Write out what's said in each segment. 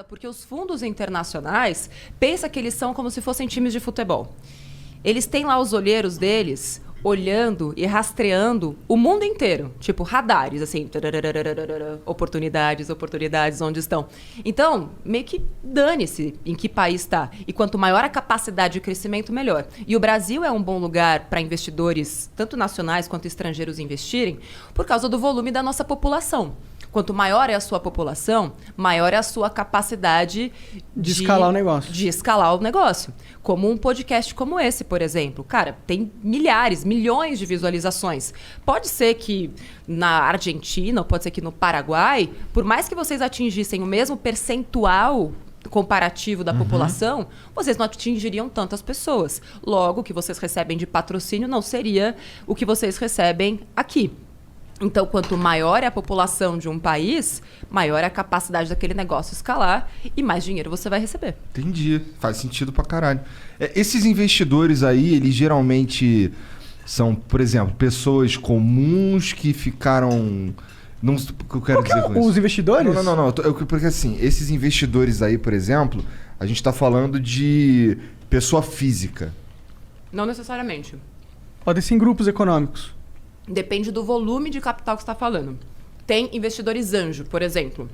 Porque os fundos internacionais, pensa que eles são como se fossem times de futebol. Eles têm lá os olheiros deles olhando e rastreando o mundo inteiro. Tipo, radares, assim. Oportunidades, onde estão. Então, meio que dane-se em que país está. E quanto maior a capacidade de crescimento, melhor. E o Brasil é um bom lugar para investidores, tanto nacionais quanto estrangeiros, investirem, por causa do volume da nossa população. Quanto maior é a sua população, maior é a sua capacidade de escalar o negócio. De escalar o negócio. Como um podcast como esse, por exemplo. Cara, tem milhares, milhões de visualizações. Pode ser que na Argentina, ou pode ser que no Paraguai, por mais que vocês atingissem o mesmo percentual comparativo da população, vocês não atingiriam tantas pessoas. Logo, o que vocês recebem de patrocínio não seria o que vocês recebem aqui. Então, quanto maior é a população de um país, maior é a capacidade daquele negócio escalar e mais dinheiro você vai receber. Entendi. Faz sentido pra caralho. Esses investidores aí, eles geralmente são, por exemplo, pessoas comuns que ficaram... Não, o que eu quero dizer com isso? Os investidores? Não. Porque assim, esses investidores aí, por exemplo, a gente tá falando de pessoa física. Não necessariamente. Podem ser em grupos econômicos. Depende do volume de capital que você está falando. Tem investidores anjo, por exemplo.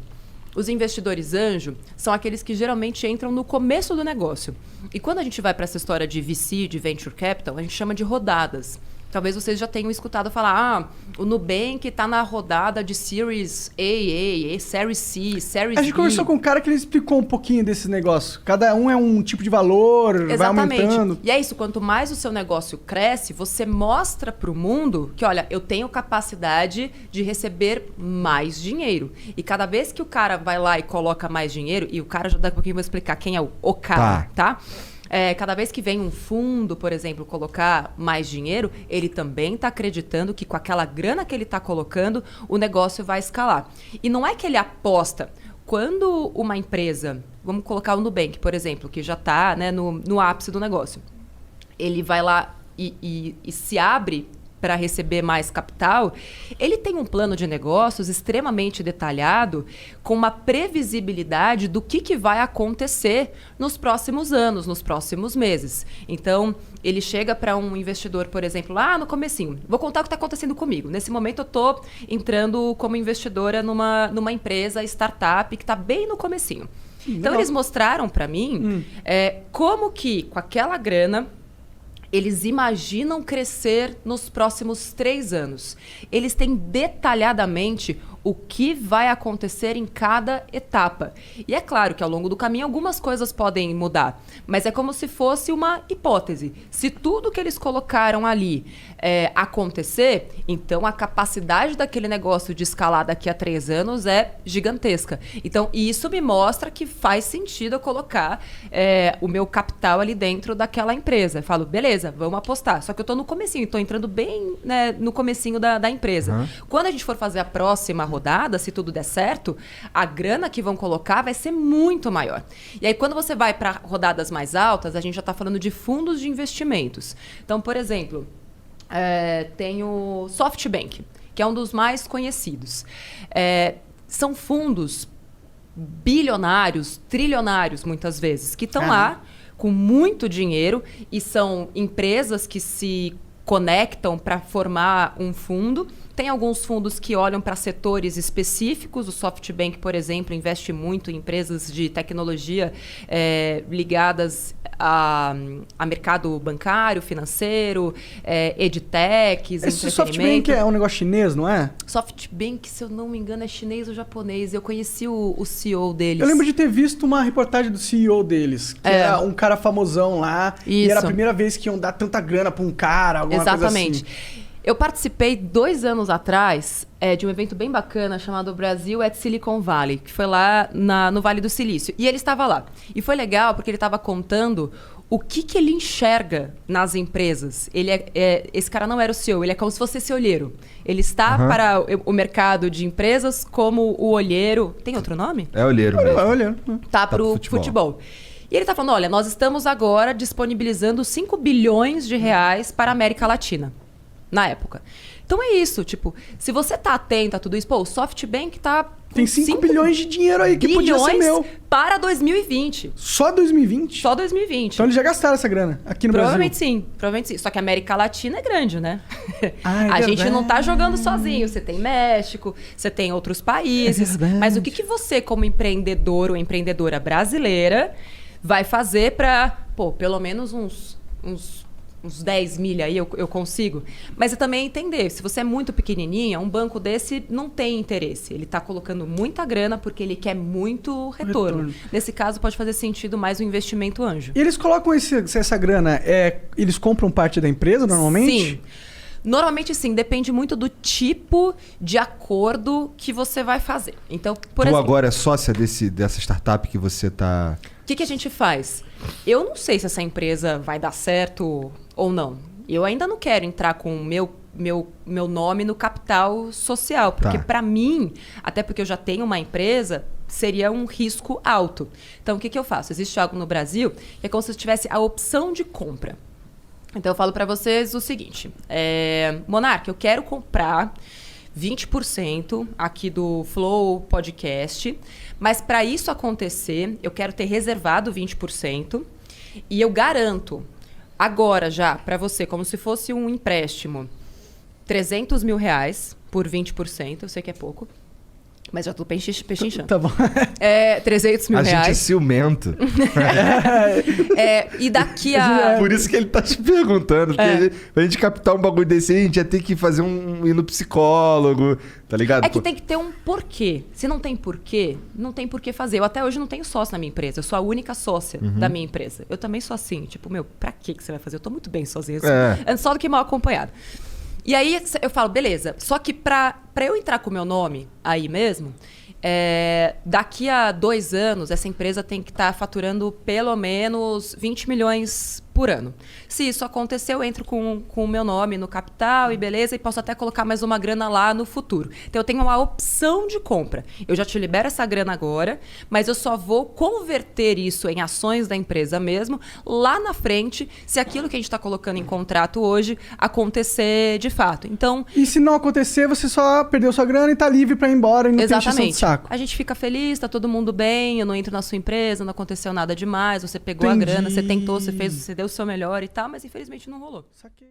Os investidores anjo são aqueles que geralmente entram no começo do negócio. E quando a gente vai para essa história de VC, de Venture Capital, a gente chama de rodadas. Talvez vocês já tenham escutado falar, o Nubank está na rodada de Series A, Series C, Series D. A gente conversou com um cara que ele explicou um pouquinho desse negócio. Cada um é um tipo de valor, Exatamente. Vai aumentando. E é isso, quanto mais o seu negócio cresce, você mostra para o mundo que, olha, eu tenho capacidade de receber mais dinheiro. E cada vez que o cara vai lá e coloca mais dinheiro, e o cara, já daqui a pouquinho eu vou explicar quem é o cara, tá? Cada vez que vem um fundo, por exemplo, colocar mais dinheiro, ele também está acreditando que com aquela grana que ele está colocando, o negócio vai escalar. E não é que ele aposta. Quando uma empresa, vamos colocar o Nubank, por exemplo, que já está, né, no ápice do negócio, ele vai lá e se abre para receber mais capital, ele tem um plano de negócios extremamente detalhado, com uma previsibilidade do que vai acontecer nos próximos anos, nos próximos meses. Então, ele chega para um investidor, por exemplo, lá no comecinho. Vou contar o que está acontecendo comigo. Nesse momento, eu estou entrando como investidora numa empresa, startup, que está bem no comecinho. Então, eles mostraram para mim como que, com aquela grana, eles imaginam crescer nos próximos 3 anos. Eles têm detalhadamente o que vai acontecer em cada etapa. E é claro que ao longo do caminho algumas coisas podem mudar, mas é como se fosse uma hipótese. Se tudo que eles colocaram ali acontecer, então a capacidade daquele negócio de escalar daqui a 3 anos é gigantesca. Então, isso me mostra que faz sentido eu colocar o meu capital ali dentro daquela empresa. Eu falo, beleza, vamos apostar. Só que eu estou no comecinho, estou entrando bem, né, no comecinho da empresa. Quando a gente for fazer a próxima rodada, se tudo der certo, a grana que vão colocar vai ser muito maior. E aí, quando você vai para rodadas mais altas, a gente já está falando de fundos de investimentos. Então, por exemplo, tem o SoftBank, que é um dos mais conhecidos. São fundos bilionários, trilionários, muitas vezes, que estão lá com muito dinheiro e são empresas que se conectam para formar um fundo. Tem alguns fundos que olham para setores específicos. O SoftBank, por exemplo, investe muito em empresas de tecnologia ligadas a mercado bancário, financeiro, edtechs, Esse SoftBank é um negócio chinês, não é? SoftBank, se eu não me engano, é chinês ou japonês. Eu conheci o CEO deles. Eu lembro de ter visto uma reportagem do CEO deles, que era um cara famosão lá. Isso. E era a primeira vez que iam dar tanta grana para um cara, alguma Exatamente. coisa assim. Eu participei 2 anos atrás de um evento bem bacana chamado Brasil at Silicon Valley, que foi lá no Vale do Silício. E ele estava lá. E foi legal porque ele estava contando o que ele enxerga nas empresas. Esse cara não era o CEO, ele é como se fosse esse olheiro. Ele está para o mercado de empresas como o olheiro... Tem outro nome? É olheiro mesmo. É olheiro. Tá para o futebol. E ele está falando, olha, nós estamos agora disponibilizando 5 bilhões de reais para a América Latina. Na época. Então é isso, tipo, se você tá atento a tudo isso, o SoftBank tá Tem 5 bilhões de dinheiro aí que podia ser meu. Para 2020. Só 2020? Só 2020. Então eles já gastaram essa grana aqui no Provavelmente Brasil? sim, provavelmente sim. Só que a América Latina é grande, né? Ah, a gente não tá jogando sozinho. Você tem México, você tem outros países. Mas o que você, como empreendedor ou empreendedora brasileira, vai fazer para, pelo menos uns 10 mil aí eu consigo. Mas eu também entender, se você é muito pequenininha, um banco desse não tem interesse. Ele está colocando muita grana porque ele quer muito retorno. Nesse caso, pode fazer sentido mais um investimento anjo. E eles colocam essa grana, eles compram parte da empresa normalmente? Sim. Normalmente, sim. Depende muito do tipo de acordo que você vai fazer. Então, por exemplo... Tu agora é sócia dessa startup que você está... O que a gente faz? Eu não sei se essa empresa vai dar certo ou não. Eu ainda não quero entrar com o meu nome no capital social. Porque para mim, até porque eu já tenho uma empresa, seria um risco alto. Então, o que eu faço? Existe algo no Brasil que é como se eu tivesse a opção de compra. Então, eu falo para vocês o seguinte. Monark, eu quero comprar 20% aqui do Flow Podcast, mas para isso acontecer, eu quero ter reservado 20% e eu garanto agora já para você, como se fosse um empréstimo, 300 mil reais por 20%, eu sei que é pouco, mas já tô pechinchando. Tá bom. 300 mil reais. A gente é ciumento. E daqui a... Por isso que ele tá te perguntando. Porque pra gente captar um bagulho desse aí, a gente ia ter que ir no psicólogo, tá ligado? É que tem que ter um porquê. Se não tem porquê, não tem porquê fazer. Eu até hoje não tenho sócio na minha empresa. Eu sou a única sócia da minha empresa. Eu também sou assim. Tipo, pra que você vai fazer? Eu tô muito bem sozinha. Só do que mal acompanhada. E aí eu falo, beleza, só que pra eu entrar com o meu nome aí mesmo, daqui a 2 anos essa empresa tem que estar faturando pelo menos 20 milhões por ano. Se isso acontecer, eu entro com o meu nome no capital e beleza, e posso até colocar mais uma grana lá no futuro. Então eu tenho uma opção de compra. Eu já te libero essa grana agora, mas eu só vou converter isso em ações da empresa mesmo lá na frente, se aquilo que a gente está colocando em contrato hoje acontecer de fato. Então, e se não acontecer, você só perdeu sua grana e tá livre para ir embora e não tem encheção de saco. A gente fica feliz, tá todo mundo bem, eu não entro na sua empresa, não aconteceu nada demais, você pegou a grana, você tentou, você fez, você deu o seu melhor e tal, mas infelizmente não rolou. Saquei.